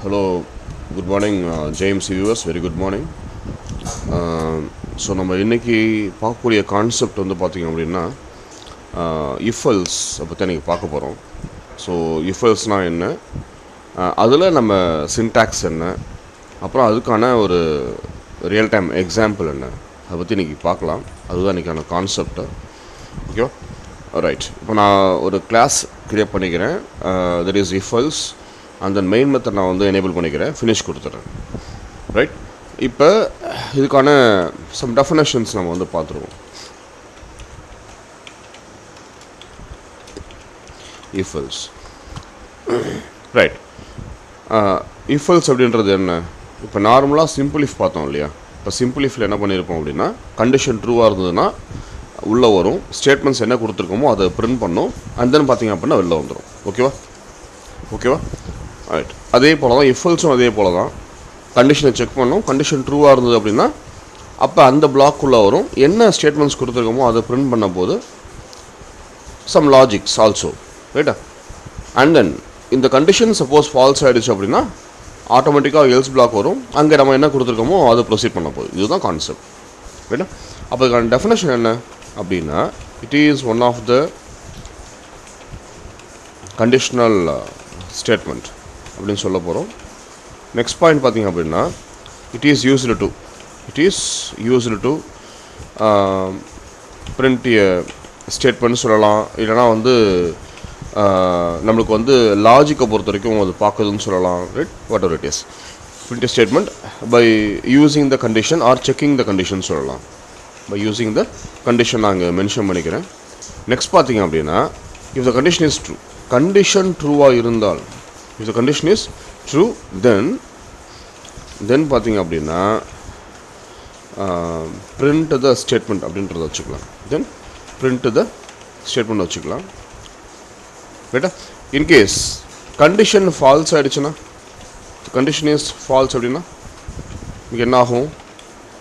Hello, good morning, James viewers. Very good morning. So நம்ம இன்றைக்கி பார்க்கக்கூடிய கான்செப்ட் வந்து பார்த்திங்க அப்படின்னா இஃபல்ஸ் பற்றி இன்றைக்கி பார்க்க போகிறோம். ஸோ இஃபல்ஸ்னால் என்ன, அதில் நம்ம சின்டாக்ஸ் என்ன, அப்புறம் அதுக்கான ஒரு ரியல் டைம் எக்ஸாம்பிள் என்ன, அதை பற்றி இன்றைக்கி பார்க்கலாம். அதுதான் இன்றைக்கான கான்செப்ட்டு. ஓகேவா? ரைட். இப்போ நான் ஒரு கிளாஸ் க்ரியேட் பண்ணிக்கிறேன். That is if else. அந்த மெயின் மெத்தட் நான் வந்து எனேபிள் பண்ணிக்கிறேன், ஃபினிஷ் கொடுத்துட்றேன். ரைட். இப்போ இதுக்கான சம் டெஃபினேஷன்ஸ் நம்ம வந்து பார்த்துருவோம். இஃபல்ஸ். ரைட். இஃபல்ஸ் அப்படின்றது என்ன? இப்போ நார்மலாக சிம்பிள் இஃப் பார்த்தோம் இல்லையா? இப்போ சிம்பிள் இஃபில் என்ன பண்ணியிருப்போம் அப்படின்னா, கண்டிஷன் ட்ரூவாக இருந்ததுன்னா உள்ளே வரும், ஸ்டேட்மெண்ட்ஸ் என்ன கொடுத்துருக்கோமோ அதை பிரிண்ட் பண்ணோம், அண்ட் தென் பார்த்திங்க அப்படின்னா வெளில வந்துடும். ஓகேவா? ரைட். அதே போல் தான் இஃபல்ஸும் அதே போல் தான். கண்டிஷனை செக் பண்ணோம், கண்டிஷன் ட்ரூவாக இருந்தது அப்படின்னா அப்போ அந்த பிளாக்குள்ளே வரும், என்ன ஸ்டேட்மெண்ட்ஸ் கொடுத்துருக்கோமோ அதை பிரிண்ட் பண்ண போது சம் லாஜிக்ஸ் ஆல்சோ. ரைட்டா? அண்ட் தென் இந்த கண்டிஷன் சப்போஸ் ஃபால்ஸ் ஆகிடுச்சு அப்படின்னா ஆட்டோமேட்டிக்காக எல்ஸ் பிளாக் வரும், அங்கே நம்ம என்ன கொடுத்துருக்கோமோ அதை ப்ரொசீட் பண்ண போகுது. இதுதான் கான்செப்ட். ரைட்டா? அப்போ இதுக்கான டெஃபினேஷன் என்ன அப்படின்னா, it is one of the conditional statement அப்படின்னு சொல்ல போகிறோம். நெக்ஸ்ட் பாயிண்ட் பார்த்திங்க அப்படின்னா, it is used to print a statement சொல்லலாம், இல்லைனா வந்து நம்மளுக்கு வந்து லாஜிக்கை பொறுத்த வரைக்கும் அது பார்க்குதுன்னு சொல்லலாம். Right? Whatever it is, print a statement by using the condition or checking the condition சொல்லலாம். பை யூஸிங் த கண்டிஷன் நான் இங்கே மென்ஷன் பண்ணிக்கிறேன். நெக்ஸ்ட் பார்த்திங்க அப்படின்னா, if the condition is true, condition ட்ரூவாக இருந்தால், if the condition is true, then பார்த்திங்க அப்படின்னா print the statement அப்படின்றத வச்சுக்கலாம். then print the statement வச்சுக்கலாம். ரைட்டா? இன்கேஸ் கண்டிஷன் ஃபால்ஸ் ஆகிடுச்சுன்னா, கண்டிஷன் இஸ் ஃபால்ஸ் அப்படின்னா இங்கே என்ன ஆகும்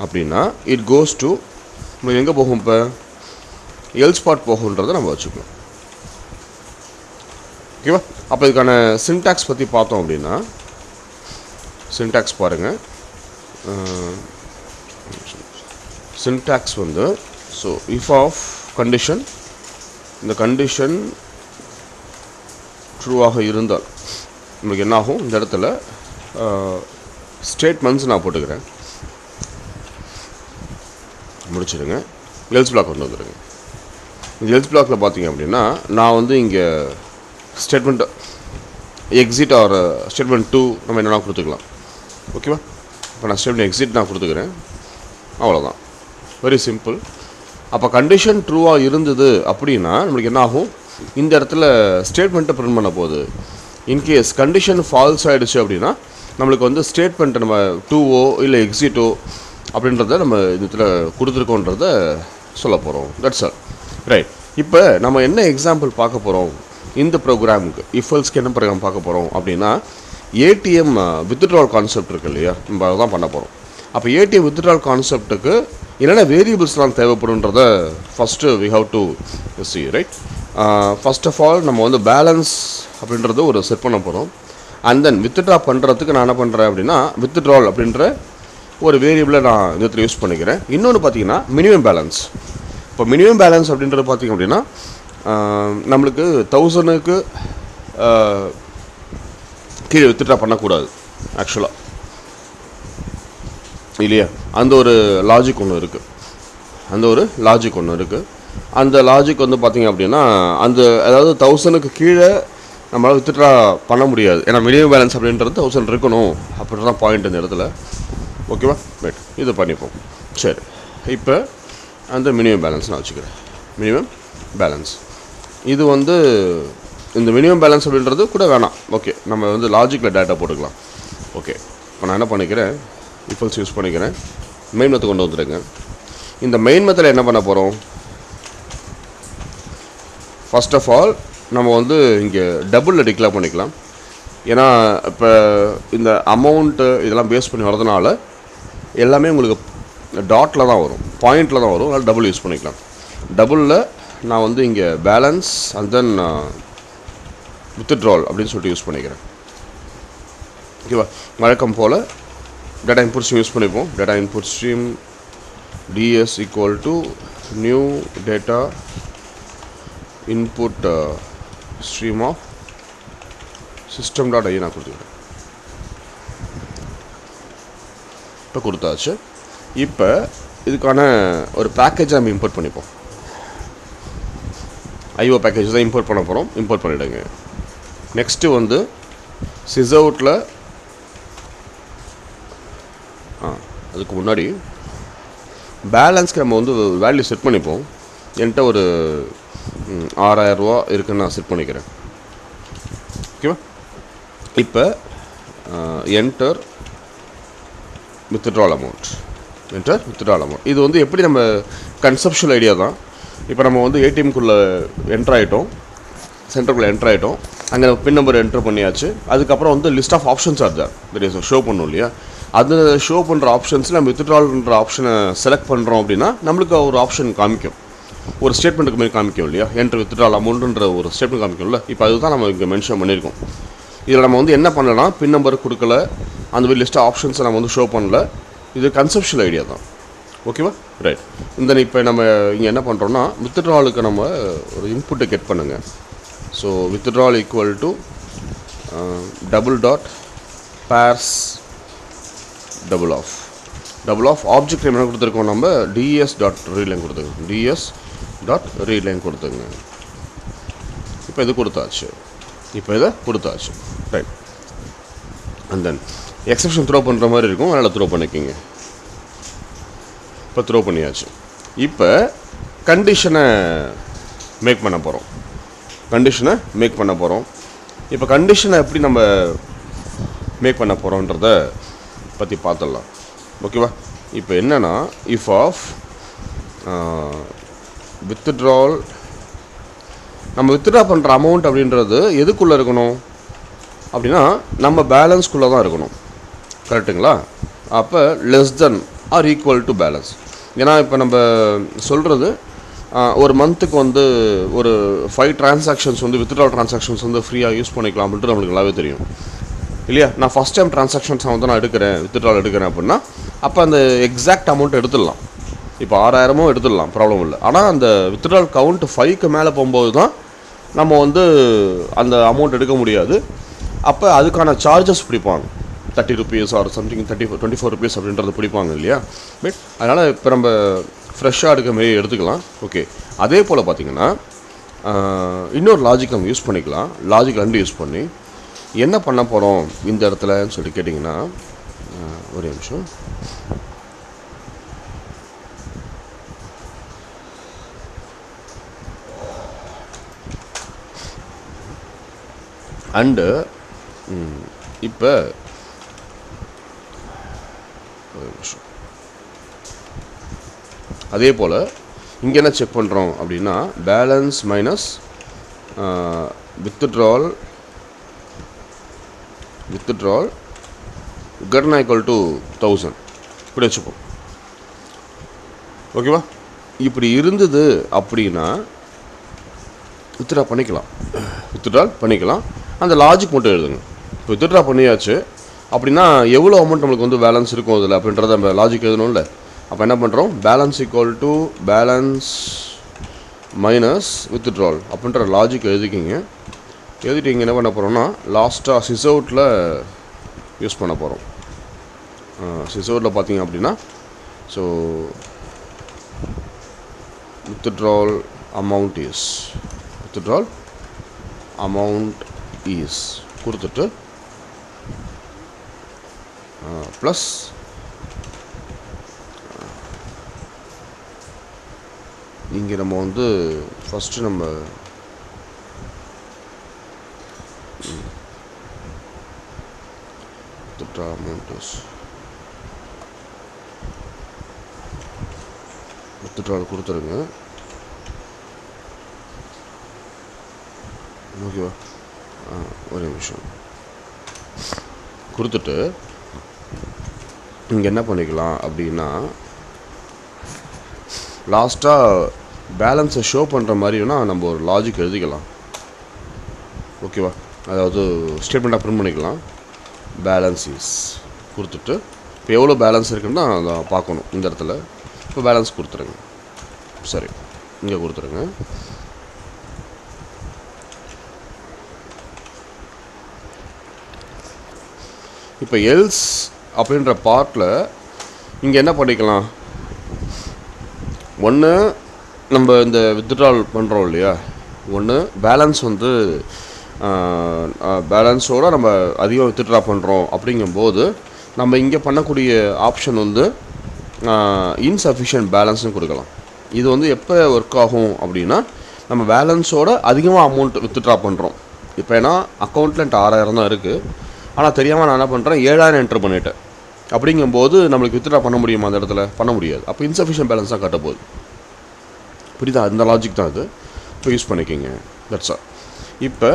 அப்படின்னா, இட் கோஸ் டு எங்கே போகும், இப்போ எல்ஸ் பார்ட் போகுன்றதை நம்ம வச்சுக்கலாம். ஓகேவா? அப்போ இதுக்கான சின்டாக்ஸ் பற்றி பார்த்தோம் அப்படின்னா, சின்டாக்ஸ் பாருங்கள். சின்டாக்ஸ் வந்து, ஸோ இஃப் ஆஃப் கண்டிஷன், இந்த கண்டிஷன் ட்ரூவாக இருந்தால் நம்மளுக்கு என்ன ஆகும், இந்த இடத்துல ஸ்டேட்மெண்ட்ஸ் நான் போட்டுக்கிறேன், முடிச்சிடுங்க. எல்ஸ் பிளாக் கொண்டு வந்துடுங்க. இந்த எல்ஸ் பிளாக்கில் பார்த்தீங்க அப்படின்னா, நான் வந்து இங்கே ஸ்டேட்மெண்ட் எக்ஸிட் ஆர் ஸ்டேட்மெண்ட் 2 நம்ம என்னென்னா கொடுத்துக்கலாம். ஓகேவா? இப்போ நான் ஸ்டேட்மெண்ட் எக்ஸிட் நான் கொடுத்துக்கிறேன். அவ்வளோதான். Very simple. அப்போ கண்டிஷன் ட்ரூவாக இருந்தது அப்படின்னா நம்மளுக்கு என்ன ஆகும், இந்த இடத்துல ஸ்டேட்மெண்ட்டை பிரிண்ட் பண்ண போகுது. இன்கேஸ் கண்டிஷன் ஃபால்ஸ் ஆகிடுச்சு அப்படின்னா நம்மளுக்கு வந்து ஸ்டேட்மெண்ட்டை நம்ம 2ஓ இல்லை எக்ஸிட்டோ அப்படின்றத நம்ம இதில் கொடுத்துருக்கோன்றத சொல்ல போகிறோம். That's all. ரைட். இப்போ நம்ம என்ன எக்ஸாம்பிள் பார்க்க போகிறோம் இந்த ப்ரோக்ராமுக்கு, இஃபல்ஸ்க்கு என்ன ப்ரோக்ராம் பார்க்க போகிறோம் அப்படின்னா, ஏடிஎம் வித்ட்ரால் கான்செப்ட் இருக்குது இல்லையா, நம்ம அதை தான் பண்ண போகிறோம். அப்போ ஏடிஎம் வித்ட்ரால் கான்செப்ட்டுக்கு என்னென்ன வேரியபிள்ஸ்லாம் தேவைப்படுன்றத first we have to see. Right? First of all நம்ம வந்து பேலன்ஸ் அப்படின்றது ஒரு செட் பண்ண போகிறோம். அண்ட் தென் வித்ட்ரா பண்ணுறதுக்கு நான் என்ன பண்ணுறேன் அப்படின்னா, வித்ட்ரால் அப்படின்ற ஒரு வேரியபிளை நான் இதில் யூஸ் பண்ணிக்கிறேன். இன்னொன்று பார்த்தீங்கன்னா மினிமம் பேலன்ஸ். இப்போ மினிமம் பேலன்ஸ் அப்படின்றது பார்த்திங்க அப்படின்னா, நம்மளுக்கு 1000க்கு கீழே வித்ட்ரா பண்ணக்கூடாது ஆக்சுவலாக, இல்லையா? அந்த ஒரு லாஜிக் ஒன்று இருக்குது. அந்த லாஜிக் வந்து பார்த்திங்க அப்படின்னா, அந்த அதாவது 1000க்கு கீழே நம்மளால் வித்ட்ரா பண்ண முடியாது. ஏன்னா மினிமம் பேலன்ஸ் அப்படின்றது 1000 இருக்கணும் அப்படின்ற தான் பாயிண்ட் இந்த இடத்துல. ஓகேவா? ரைட். இது பண்ணிப்போம். சரி. இப்போ அந்த மினிமம் பேலன்ஸ் நான் வச்சுக்கிறேன். மினிமம் பேலன்ஸ் இது வந்து இந்த மினிமம் பேலன்ஸ் அப்படின்றது கூட வேணாம். ஓகே, நம்ம வந்து லாஜிக்கில் டேட்டா போட்டுக்கலாம். ஓகே, இப்போ நான் என்ன பண்ணிக்கிறேன், இஃபல்ஸ் யூஸ் பண்ணிக்கிறேன். மெயின் மெத்தட் கொண்டு வந்துடுங்க. இந்த மெயின் மெத்தடில் என்ன பண்ண போகிறோம், ஃபர்ஸ்ட் ஆஃப் ஆல் நம்ம வந்து இங்கே டபுளில் டிக்ளேர் பண்ணிக்கலாம். ஏன்னா இப்போ இந்த அமௌண்ட்டு இதெல்லாம் பேஸ் பண்ணி வரதுனால எல்லாமே உங்களுக்கு டாட்டில் தான் வரும், பாயிண்டில் தான் வரும். அதனால் டபுள் யூஸ் பண்ணிக்கலாம். டபுளில் நான் வந்து இங்கே பேலன்ஸ் அண்ட் தென் வித்ட்ரால் அப்படின்னு சொல்லிட்டு யூஸ் பண்ணிக்கிறேன். ஓகேவா. வழக்கம் போல் டேட்டா இன்புட் ஸ்ட்ரீம் யூஸ் பண்ணிப்போம். Data input stream ds equal to new data input stream of system.i நான் கொடுத்துக்கிறேன். இப்போ கொடுத்தாச்சு. இப்போ இதுக்கான ஒரு பேக்கேஜை நம்ம இம்போர்ட் பண்ணிப்போம். ஐஓ பேக்கேஜ் தான் இம்போர்ட் பண்ண போகிறோம். இம்போர்ட் பண்ணிவிடுங்க. நெக்ஸ்ட்டு வந்து சிஸ்அவுட்டில் அதுக்கு முன்னாடி பேலன்ஸ்க்கு நம்ம வந்து வேல்யூ செட் பண்ணிப்போம். என்கிட்ட ஒரு 6000 ரூபா இருக்குன்னு நான் செட் பண்ணிக்கிறேன். ஓகேவா. இப்போ enter withdrawal amount, enter withdrawal amount. இது வந்து எப்படி நம்ம கன்செப்ஷுவல் ஐடியா தான். இப்போ நம்ம வந்து ஏடிஎம்குள்ளே என்ட்ரு ஆகிட்டோம், சென்டருக்குள்ளே என்ட்ரு ஆகிட்டோம். அங்கே பின் நம்பர் என்ட்ரு பண்ணியாச்சு. அதுக்கப்புறம் வந்து list of options are there, that is show பண்ணும் இல்லையா. அது ஷோ பண்ணுற ஆப்ஷன்ஸில் நம்ம வித்ட்ரால்ன்ற ஆப்ஷனை செலக்ட் பண்ணுறோம் அப்படின்னா நம்மளுக்கு ஒரு ஆப்ஷன் காமிக்கும், ஒரு ஸ்டேட்மெண்ட்டுக்கு மாதிரி காமிக்கும் இல்லையா. என்ட்ரு வித்ட்ரால் அமௌண்ட்டுன்ற ஒரு ஸ்டேட்மெண்ட் காமிக்கும்ல. இப்போ அதுதான் நம்ம இங்கே மென்ஷன் பண்ணியிருக்கோம். இதில் நம்ம வந்து என்ன பண்ணலாம், பின் நம்பர் கொடுக்கல, அந்த மாதிரி லிஸ்ட் ஆப்ஷன்ஸை நம்ம வந்து ஷோ பண்ணல. இது கன்செப்ஷுவல் ஐடியா தான். ஓகேவா, ரைட். இப்போ நம்ம இங்கே என்ன பண்ணுறோன்னா வித்ட்ராலுக்கு நம்ம ஒரு இன்புட்டை கெட் பண்ணுங்கள். So withdrawal equal to double dot parse double of object என்ன கொடுத்துருக்கோம், நம்ம ds டாட் ரீட்லைன் கொடுத்துங்க, ds டாட் ரீட்லைன் கொடுத்துங்க. இப்போ இது கொடுத்தாச்சு. Right. And then exception throw பண்ணுற மாதிரி இருக்கும், அதனால் த்ரோ பண்ணிக்கிங்க. இப்போ த்ரோ பண்ணியாச்சு. இப்போ கண்டிஷனை மேக் பண்ண போகிறோம். இப்போ கண்டிஷனை எப்படி நம்ம மேக் பண்ண போகிறோன்றத பற்றி பார்த்துடலாம். ஓகேவா. இப்போ என்னென்னா இஃப் ஆஃப் வித்ட்ரால், நம்ம வித்ட்ரா பண்ணுற அமௌண்ட் அப்படின்றது எதுக்குள்ளே இருக்கணும் அப்படின்னா நம்ம பேலன்ஸ்குள்ளே தான் இருக்கணும். கரெக்டுங்களா. அப்போ less than or equal to balance. ஏன்னா இப்போ நம்ம சொல்கிறது ஒரு மந்த்துக்கு வந்து ஒரு 5 டிரான்சாக்ஷன்ஸ் வந்து வித்ட்ரால் டிரான்சாக்ஷன்ஸ் வந்து ஃப்ரீயாக யூஸ் பண்ணிக்கலாம் அப்படின்ட்டு நம்மளுக்கு நல்லாவே தெரியும் இல்லையா. நான் ஃபஸ்ட் டைம் டிரான்சாக்ஷன்ஸ் வந்து நான் வித்ட்ரால் எடுக்கிறேன் அப்படின்னா அப்போ அந்த எக்ஸாக்ட் அமௌண்ட் எடுத்துடலாம். இப்போ 6000 எடுத்துடலாம், ப்ராப்ளம் இல்லை. ஆனால் அந்த வித்ட்ரால் கவுண்ட் 5க்கு மேலே போகும்போது தான் நம்ம வந்து அந்த அமௌண்ட் எடுக்க முடியாது. அப்போ அதுக்கான சார்ஜஸ் பிடிப்பாங்க, 30 rupees ஆர் சம்திங் 24 rupees அப்படின்றத பிடிப்பாங்க இல்லையா. பட் அதனால் இப்போ நம்ம ஃப்ரெஷ்ஷாக எடுக்க மாரி எடுத்துக்கலாம். ஓகே. அதே போல் பார்த்திங்கன்னா இன்னொரு லாஜிக் நம்ம யூஸ் பண்ணிக்கலாம். லாஜிக் 2 யூஸ் பண்ணி என்ன பண்ண போகிறோம் இந்த இடத்துலன்னு சொல்லி கேட்டிங்கன்னா, ஒரு நிமிஷம். அண்டு இப்போ அதே போல் இங்கே என்ன செக் பண்ணுறோம் அப்படின்னா balance minus withdrawal Karnaugh equal to 1000 இப்படி வச்சுப்போம். ஓகேவா. இப்படி இருந்தது அப்படின்னா வித்ட்ரால் பண்ணிக்கலாம். அந்த லாஜிக் மட்டும் எழுதுங்க. இப்போ வித்ட்ரா பண்ணியாச்சு அப்படின்னா எவ்வளோ அமௌண்ட் நம்மளுக்கு வந்து பேலன்ஸ் இருக்கும் அதில் அப்படின்றத நம்ம லாஜிக் எழுதணும்ல. அப்போ என்ன பண்ணுறோம், balance equal to balance minus withdrawal அப்படின்ற லாஜிக் எழுதிக்கிங்க. எழுதிட்டு என்ன பண்ண போகிறோம்னா லாஸ்ட்டாக சிஸ்அவுட்டில் யூஸ் பண்ண போகிறோம். சிஸ்அவுட்டில் பார்த்தீங்க அப்படின்னா ஸோ வித்ட்ரால் அமௌண்ட் இஸ் கொடுத்துட்டு ப்ளஸ் இங்கே நம்ம வந்து ஃபஸ்ட்டு நம்ம வித்ட்ரால் கொடுத்துருங்க. ஓகேவா. ஒரு நிமிஷம் கொடுத்துட்டு இங்கே என்ன பண்ணிக்கலாம் அப்படின்னா லாஸ்ட்டாக பேலன்ஸை ஷோ பண்ணுற மாதிரினா நம்ம ஒரு லாஜிக் எழுதிக்கலாம். ஓகேவா. அதாவது ஸ்டேட்மெண்ட்டாக பிரிண்ட் பண்ணிக்கலாம். பேலன்ஸ் இஸ் கொடுத்துட்டு இப்போ எவ்வளோ பேலன்ஸ் இருக்குன்னு தான் அதை பார்க்கணும் இந்த இடத்துல. இப்போ பேலன்ஸ் கொடுத்துருங்க. சரி, இங்கே கொடுத்துருங்க. இப்போ எல்ஸ் அப்படின்ற பார்ட்டில் இங்கே என்ன பண்ணிக்கலாம், ஒன்று நம்ம இந்த வித்ட்ரால் பண்ணுறோம் இல்லையா, ஒன்று பேலன்ஸ் வந்து பேலன்ஸோடு நம்ம அதிகம் வித்ட்ரா பண்ணுறோம் அப்படிங்கும்போது நம்ம இங்கே பண்ணக்கூடிய ஆப்ஷன் வந்து இன்சஃபிஷியன்ட் பேலன்ஸ்னு கொடுக்கலாம். இது வந்து எப்போ ஒர்க் ஆகும் அப்படின்னா நம்ம பேலன்ஸோட அதிகமாக அமௌண்ட் வித்ட்ரா பண்ணுறோம். இப்போ ஏன்னா அக்கௌண்ட்டில் என்கிட்ட 6000 தான் இருக்குது, ஆனால் தெரியாமல் நான் என்ன பண்ணுறேன் 7000 என்ட்ரு பண்ணிட்டேன். அப்படிங்கும்போது நம்மளுக்கு வித்ட்ரா பண்ண முடியுமா அந்த இடத்துல? பண்ண முடியாது. அப்போ இன்சஃபிஷியன்ட் பேலன்ஸ் தான் கட்ட போகுது. புரியுதா? அந்த லாஜிக் தான் அது. இப்போ யூஸ் பண்ணிக்கிங்க. That's all. இப்போ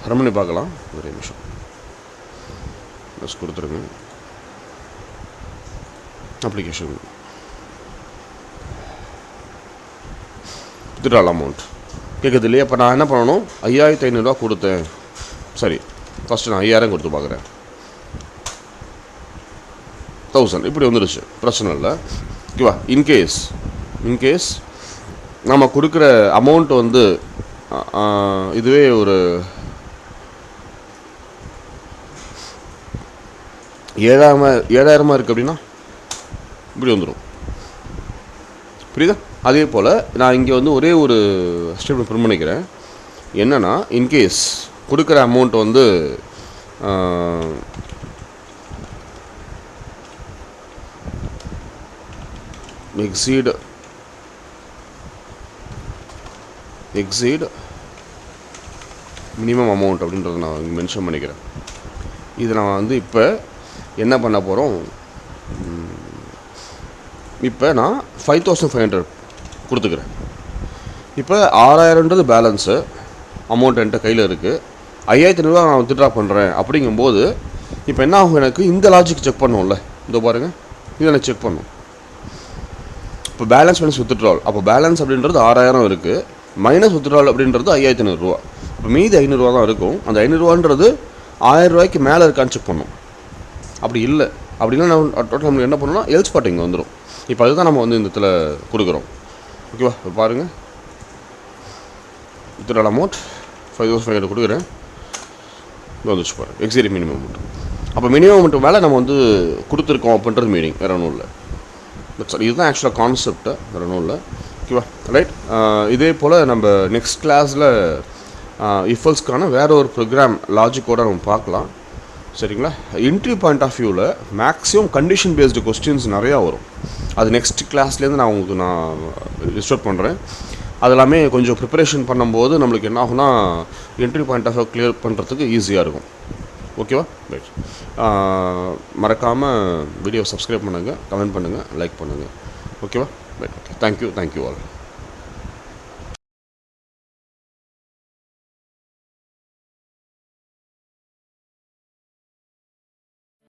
ரன் பண்ணி பார்க்கலாம். ஒரே நிமிஷம் ப்ளஸ் கொடுத்துருங்க. அப்ளிகேஷன் வித்ட்ரால் அமௌண்ட் கேட்குது இல்லையா? இப்போ நான் என்ன பண்ணணும், 5500 கொடுத்தேன். சரி, ஃபஸ்ட்டு நான் 5000 கொடுத்து பார்க்குறேன். 1000 இப்படி வந்துடுச்சு, பிரச்சனை இல்லை. ஓகேவா? இன்கேஸ் நம்ம கொடுக்குற அமௌண்ட் வந்து இதுவே ஒரு 7000 இருக்குது அப்படின்னா இப்படி வந்துடும். புரியுதா? அதே போல் நான் இங்கே வந்து ஒரே ஒரு ஸ்டெப்மெண்ட் பிரிண்ட் பண்ணிக்கிறேன். என்னென்னா, இன்கேஸ் கொடுக்குற அமௌண்ட் வந்து எக்ஸீட் மினிமம் அமௌண்ட் அப்படின்றத நான் இங்கே மென்ஷன் பண்ணிக்கிறேன். இது நான் வந்து இப்போ என்ன பண்ண போகிறோம், இப்போ நான் 5500 கொடுத்துக்கிறேன். இப்போ 6000ன்றது பேலன்ஸு அமௌண்ட் என்கிட்ட கையில் இருக்குது. 5500 நான் வித்ட்ரா பண்ணுறேன். அப்படிங்கும்போது இப்போ என்ன ஆகும், எனக்கு இந்த லாஜிக் செக் பண்ணுவோம்ல, இதோ பாருங்கள், இதை எனக்கு செக் பண்ணும். இப்போ பேலன்ஸ் மைனஸ் வித்ட்ரால், அப்போ பேலன்ஸ் அப்படின்றது 6000 இருக்குது, மைனஸ் வித்ட்ரால் அப்படின்றது 5500. இப்போ மீதி 500 தான் இருக்கும். அந்த 500ன்றது 1000 ரூபாய்க்கு மேலே இருக்கான்னு செக் பண்ணும். அப்படி இல்லை அப்படின்னா டோட்டல் நம்ம என்ன பண்ணணும்னா எல்ஸ் பார்ட் இங்கே வந்துடும். இப்போ அதுதான் நம்ம வந்து இந்த இடத்துல கொடுக்குறோம். ஓகேவா? இப்போ பாருங்கள், வித்ட்ரால் அமௌண்ட் 5500 கொடுக்குறேன். இது வந்துச்சு பாருங்கள், எக்ஸிட் மினிமம் அமௌண்ட். அப்போ மினிமம் அமௌண்ட் மேலே நம்ம வந்து கொடுத்துருக்கோம் அப்படின்றது மீனிங், வேறு ஒன்றும் இல்லை. சார் இதுதான் ஆக்சுவலாக கான்செப்ட், வேறு ஒன்றும் இல்லை. ஓகேவா? ரைட். இதே போல் நம்ம நெக்ஸ்ட் கிளாஸில் இஃபல்ஸ்க்கான வேறு ஒரு ப்ரோக்ராம் லாஜிக்கோடு நம்ம பார்க்கலாம். சரிங்களா? இன்டர்வியூ பாயிண்ட் ஆஃப் வியூவில் மேக்ஸிமம் கண்டிஷன் பேஸ்டு கொஸ்டின்ஸ் நிறையா வரும். அது நெக்ஸ்ட் கிளாஸ்லேருந்து நான் உங்களுக்கு ரிஸ்டர்ட் பண்ணுறேன். அது எல்லாமே கொஞ்சம் ப்ரிப்பரேஷன் பண்ணும்போது நம்மளுக்கு என்ன ஆகும்னா interview point of view clear பண்ணுறதுக்கு ஈஸியாக இருக்கும். ஓகேவா? ரைட். மறக்காமல் வீடியோ சப்ஸ்கிரைப் பண்ணுங்கள், கமெண்ட் பண்ணுங்கள், லைக் பண்ணுங்கள். ஓகேவா? ரைட். Okay, thank you all.